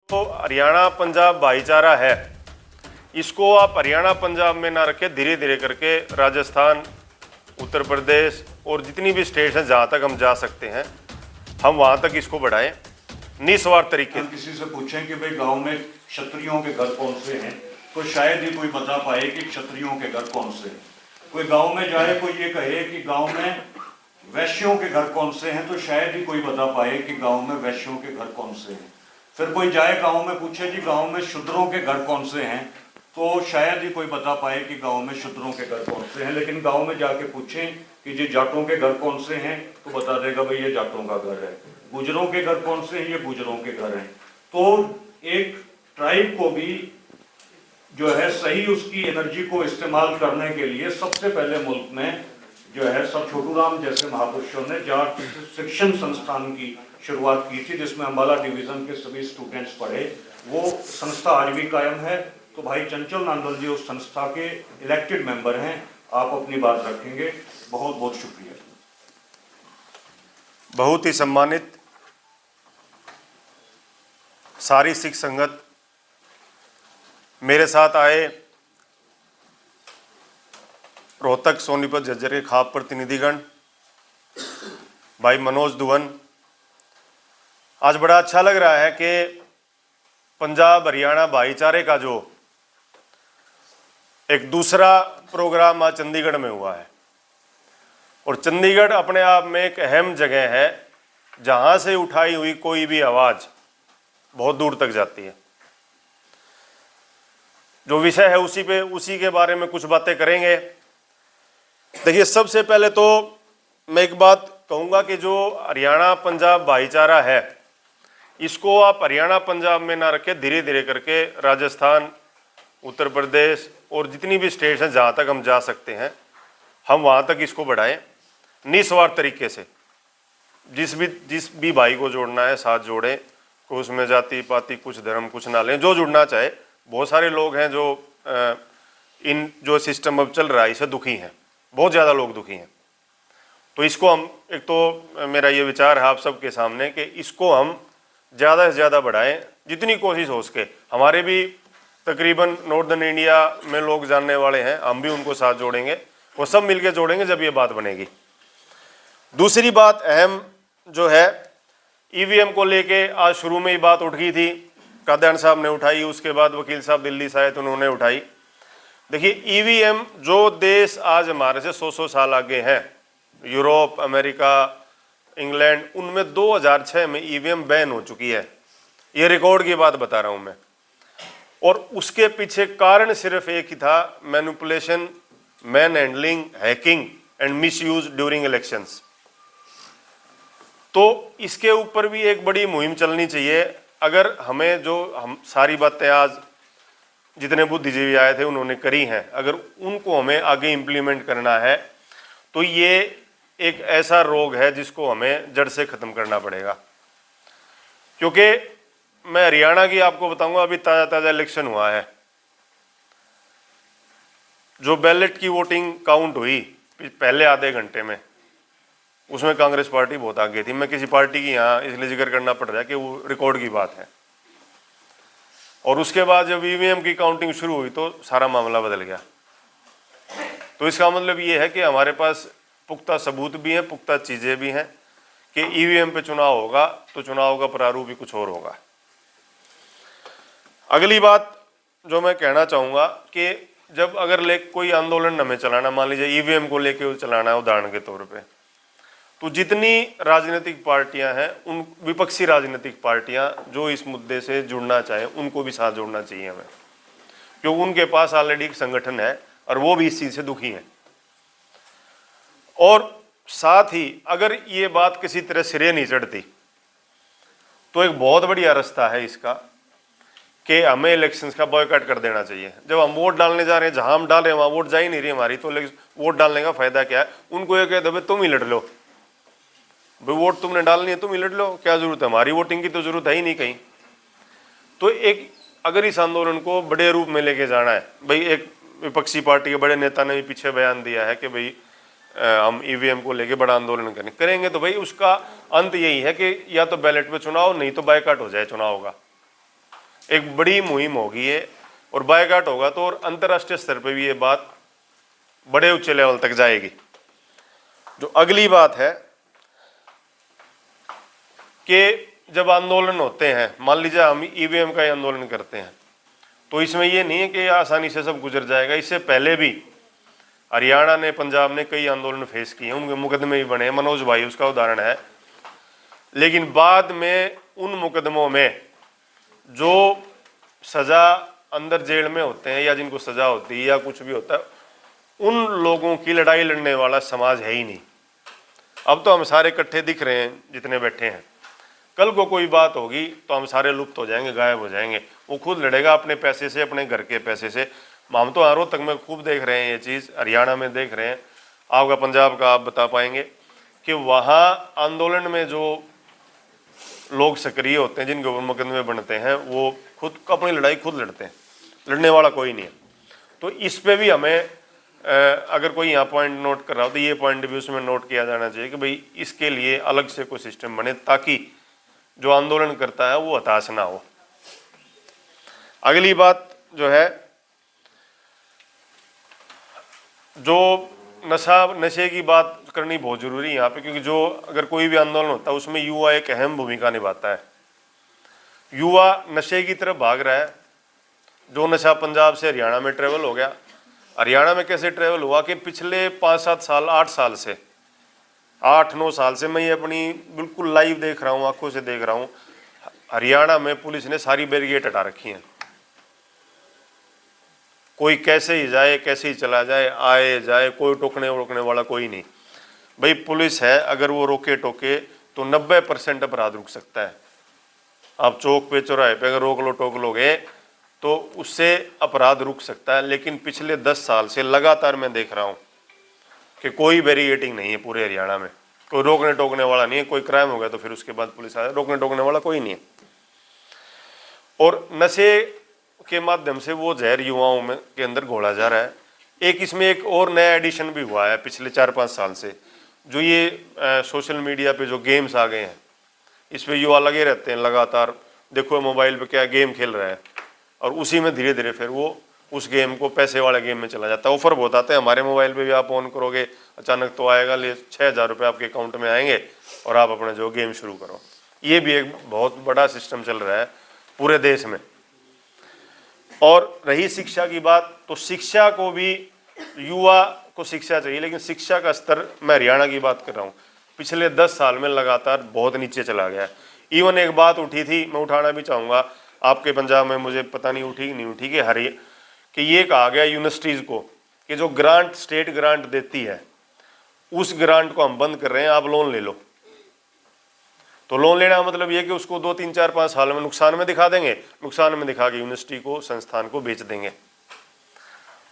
तो हरियाणा पंजाब भाईचारा है, इसको आप हरियाणा पंजाब में ना रखें, धीरे धीरे करके राजस्थान, उत्तर प्रदेश और जितनी भी स्टेट्स हैं जहाँ तक हम जा सकते हैं हम वहाँ तक इसको बढ़ाएं निस्वार्थ तरीके से। किसी से पूछें कि भाई गांव में क्षत्रियों के घर कौन से हैं, तो शायद ही कोई बता पाए कि क्षत्रियों के घर कौन से हैं। कोई गांव में जाए, कोई ये कहे कि गांव में वैश्यों के घर कौन से हैं, तो शायद ही कोई बता पाए कि गांव में वैश्यों के घर कौन से हैं। फिर कोई जाए गांव में पूछे कि गांव में शूद्रों के घर कौन से हैं, तो शायद ही कोई बता पाए कि गांव में शूद्रों के घर कौन से हैं। लेकिन गांव में जाके पूछें कि जी जाटों के घर कौन से हैं, तो बता देगा भाई ये जाटों का घर है। गुजरों के घर कौन से हैं, ये गुजरों के घर हैं। तो एक ट्राइब को भी जो है सही उसकी एनर्जी को इस्तेमाल करने के लिए सबसे पहले मुल्क में जो है सब छोटूराम जैसे महापुरुषों ने जाट शिक्षण संस्थान की शुरुआत की थी, जिसमें अम्बाला डिवीजन के सभी स्टूडेंट्स पढ़े। वो संस्था आज भी कायम है। तो भाई चंचल नांदल जी उस संस्था के इलेक्टेड मेंबर हैं। आप अपनी बात रखेंगे। बहुत बहुत शुक्रिया। बहुत ही सम्मानित सारी सिख संगत, मेरे साथ आए रोहतक सोनीपत झज्जर के खाप प्रतिनिधिगण, भाई मनोज दुवन, आज बड़ा अच्छा लग रहा है कि पंजाब हरियाणा भाईचारे का जो एक दूसरा प्रोग्राम आज चंडीगढ़ में हुआ है। और चंडीगढ़ अपने आप में एक अहम जगह है जहां से उठाई हुई कोई भी आवाज़ बहुत दूर तक जाती है। जो विषय है उसी के बारे में कुछ बातें करेंगे। देखिए, सबसे पहले तो मैं एक बात कहूँगा कि जो हरियाणा पंजाब भाईचारा है, इसको आप हरियाणा पंजाब में ना रखें, धीरे धीरे करके राजस्थान, उत्तर प्रदेश और जितनी भी स्टेट्स हैं जहाँ तक हम जा सकते हैं हम वहाँ तक इसको बढ़ाएं निस्वार्थ तरीके से। जिस भी भाई को जोड़ना है साथ जोड़ें, कोई उसमें जाति पाति कुछ धर्म कुछ ना लें, जो जुड़ना चाहे। बहुत सारे लोग हैं जो इन जो सिस्टम अब चल रहा है इससे दुखी हैं, बहुत ज़्यादा लोग दुखी हैं। तो इसको हम, एक तो मेरा ये विचार है आप सबके सामने कि इसको हम ज़्यादा से ज़्यादा बढ़ाएं, जितनी कोशिश हो सके। हमारे भी तकरीबन नॉर्दर्न इंडिया में लोग जानने वाले हैं, हम भी उनको साथ जोड़ेंगे, वो सब मिलके जोड़ेंगे जब ये बात बनेगी। दूसरी बात अहम जो है, ईवीएम को लेके आज शुरू में ही बात उठ गई थी, कादयान साहब ने उठाई, उसके बाद वकील साहब दिल्ली से आए तो उन्होंने उठाई। देखिए, ईवीएम जो देश आज हमारे से 100 साल आगे हैं, यूरोप, अमेरिका, इंग्लैंड, उनमें 2006 में ईवीएम बैन हो चुकी है। ये रिकॉर्ड की बात बता रहा हूं मैं। और उसके पीछे कारण सिर्फ एक ही था, manipulation, man handling, hacking and misuse during elections. तो इसके ऊपर भी एक बड़ी मुहिम चलनी चाहिए। अगर हमें हम सारी बातें आज जितने बुद्धिजीवी आए थे उन्होंने करी हैं, अगर उनको हमें आगे इम्प्लीमेंट करना है तो ये एक ऐसा रोग है जिसको हमें जड़ से ख़त्म करना पड़ेगा। क्योंकि मैं हरियाणा की आपको बताऊंगा, अभी ताज़ा इलेक्शन हुआ है, जो बैलेट की वोटिंग काउंट हुई पहले आधे घंटे में, उसमें कांग्रेस पार्टी बहुत आगे थी। मैं किसी पार्टी की यहाँ इसलिए जिक्र करना पड़ रहा है कि वो रिकॉर्ड की बात है। और उसके बाद जब ईवीएम की काउंटिंग शुरू हुई तो सारा मामला बदल गया। तो इसका मतलब ये है कि हमारे पास पुख्ता सबूत भी हैं, पुख्ता चीज़ें भी हैं कि ईवीएम पे चुनाव होगा तो चुनाव का प्रारूप भी कुछ और होगा। अगली बात जो मैं कहना चाहूँगा कि जब अगर कोई आंदोलन हमें चलाना, मान लीजिए ईवीएम को लेके चलाना है उदाहरण के तौर पे, तो जितनी राजनीतिक पार्टियां हैं, उन विपक्षी राजनीतिक पार्टियां जो इस मुद्दे से जुड़ना चाहें उनको भी साथ जोड़ना चाहिए हमें, क्योंकि उनके पास ऑलरेडी एक संगठन है और वो भी इस चीज़ से दुखी हैं। और साथ ही अगर ये बात किसी तरह सिरे नहीं चढ़ती तो एक बहुत बढ़िया रास्ता है इसका कि हमें इलेक्शंस का बॉयकॉट कर देना चाहिए। जब हम वोट डालने जा रहे हैं, जहां हम डाल रहे हैं वहां वोट जा ही नहीं रही हमारी, तो वोट डालने का फायदा क्या है? उनको ये कह दो भाई तुम ही लड़ लो, भाई वोट तुमने डालनी है तुम ही लड़ लो, क्या जरूरत है, हमारी वोटिंग की तो जरूरत है ही नहीं कहीं। तो एक अगर इस आंदोलन को बड़े रूप में लेके जाना है, भाई एक विपक्षी पार्टी के बड़े नेता ने भी पीछे बयान दिया है कि भाई हम ईवीएम को लेके बड़ा आंदोलन करेंगे, तो भाई उसका अंत यही है कि या तो बैलेट पे चुनाव, नहीं तो बायकॉट हो जाए चुनाव का। एक बड़ी मुहिम होगी ये, और बायकाट होगा तो और अंतर्राष्ट्रीय स्तर पे भी ये बात बड़े ऊंचे लेवल तक जाएगी। जो अगली बात है कि जब आंदोलन होते हैं, मान लीजिए हम ईवीएम का आंदोलन करते हैं, तो इसमें ये नहीं है कि आसानी से सब गुजर जाएगा। इससे पहले भी हरियाणा ने, पंजाब ने कई आंदोलन फेस किए, उनके मुकदमे भी बने, मनोज भाई उसका उदाहरण है। लेकिन बाद में उन मुकदमों में जो सजा अंदर जेल में होते हैं या जिनको सजा होती है या कुछ भी होता है, उन लोगों की लड़ाई लड़ने वाला समाज है ही नहीं। अब तो हम सारे इकट्ठे दिख रहे हैं जितने बैठे हैं, कल को कोई बात होगी तो हम सारे लुप्त हो जाएंगे, गायब हो जाएंगे। वो खुद लड़ेगा अपने पैसे से, अपने घर के पैसे से। हम तो रोहतक में खूब देख रहे हैं ये चीज़, हरियाणा में देख रहे हैं, आपका पंजाब का आप बता पाएंगे कि वहाँ आंदोलन में जो लोग सक्रिय होते हैं, जिनके ऊपर मुकदमे बनते हैं, वो खुद अपनी लड़ाई खुद लड़ते हैं, लड़ने वाला कोई नहीं है। तो इस पे भी हमें अगर कोई यहाँ पॉइंट नोट कर रहा हो तो ये पॉइंट भी उसमें नोट किया जाना चाहिए कि भाई इसके लिए अलग से कोई सिस्टम बने ताकि जो आंदोलन करता है वो हताश ना हो। अगली बात जो है, जो नशे की बात करनी बहुत जरूरी है यहाँ पे, क्योंकि जो अगर कोई भी आंदोलन होता है उसमें युवा एक अहम भूमिका निभाता है। युवा नशे की तरफ भाग रहा है। जो नशा पंजाब से हरियाणा में ट्रेवल हो गया, हरियाणा में कैसे ट्रेवल हुआ कि पिछले 5-7 साल, 8 साल से, 8-9 साल से मैं ये अपनी बिल्कुल लाइव देख रहा हूँ, आंखों से देख रहा हूँ। हरियाणा में पुलिस ने सारी बैरिकेड हटा रखी हैं। कोई कैसे ही जाए, कैसे ही चला जाए, आए जाए, कोई टोकने वोकने वाला कोई नहीं। भाई पुलिस है, अगर वो रोके टोके तो 90% अपराध रुक सकता है। आप चौक पे, चौराहे पे अगर रोक लो, टोक लोगे तो उससे अपराध रुक सकता है। लेकिन पिछले 10 साल से लगातार मैं देख रहा हूँ कि कोई बैरिकेडिंग नहीं है पूरे हरियाणा में, कोई रोकने टोकने वाला नहीं है। कोई क्राइम हो गया तो फिर उसके बाद पुलिस आए, रोकने टोकने वाला कोई नहीं है। और नशे के माध्यम से वो जहर युवाओं में के अंदर घोला जा रहा है। एक इसमें एक और नया एडिशन भी हुआ है पिछले 4-5 साल से, जो ये सोशल मीडिया पे जो गेम्स आ गए हैं, इस पे युवा लगे रहते हैं लगातार। देखो मोबाइल पे क्या गेम खेल रहा है, और उसी में धीरे धीरे फिर वो उस गेम को पैसे वाले गेम में चला जाता है। ऑफर बहुत आते हैं, हमारे मोबाइल पे भी आप ऑन करोगे अचानक तो आएगा, ले 6,000 रुपये आपके अकाउंट में आएंगे और आप अपना जो गेम शुरू करो। ये भी एक बहुत बड़ा सिस्टम चल रहा है पूरे देश में। और रही शिक्षा की बात, तो शिक्षा को भी, युवा को शिक्षा चाहिए, लेकिन शिक्षा का स्तर, मैं हरियाणा की बात कर रहा हूँ, पिछले 10 साल में लगातार बहुत नीचे चला गया है। इवन एक बात उठी थी, मैं उठाना भी चाहूँगा, आपके पंजाब में मुझे पता नहीं उठी कि नहीं उठी, कि ये कहा गया यूनिवर्सिटीज़ को कि जो ग्रांट, स्टेट ग्रांट देती है, उस ग्रांट को हम बंद कर रहे हैं, आप लोन ले लो। तो लोन लेना मतलब ये कि उसको 2, 3, 4, 5 साल में नुकसान में दिखा देंगे, नुकसान में दिखा के यूनिवर्सिटी को, संस्थान को बेच देंगे।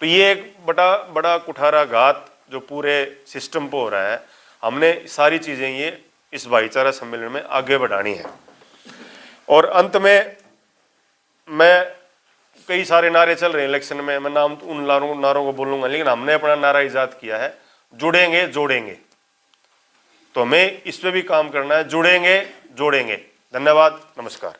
तो ये एक बड़ा कुठाराघात जो पूरे सिस्टम पर हो रहा है। हमने सारी चीज़ें ये इस भाईचारा सम्मेलन में आगे बढ़ानी है। और अंत में मैं, कई सारे नारे चल रहे हैं इलेक्शन में, मैं नाम उन नारों को बोलूँगा, लेकिन हमने अपना नारा ईजाद किया है, जुड़ेंगे जोड़ेंगे। तो हमें इस पे भी काम करना है, जुड़ेंगे जोड़ेंगे। धन्यवाद, नमस्कार।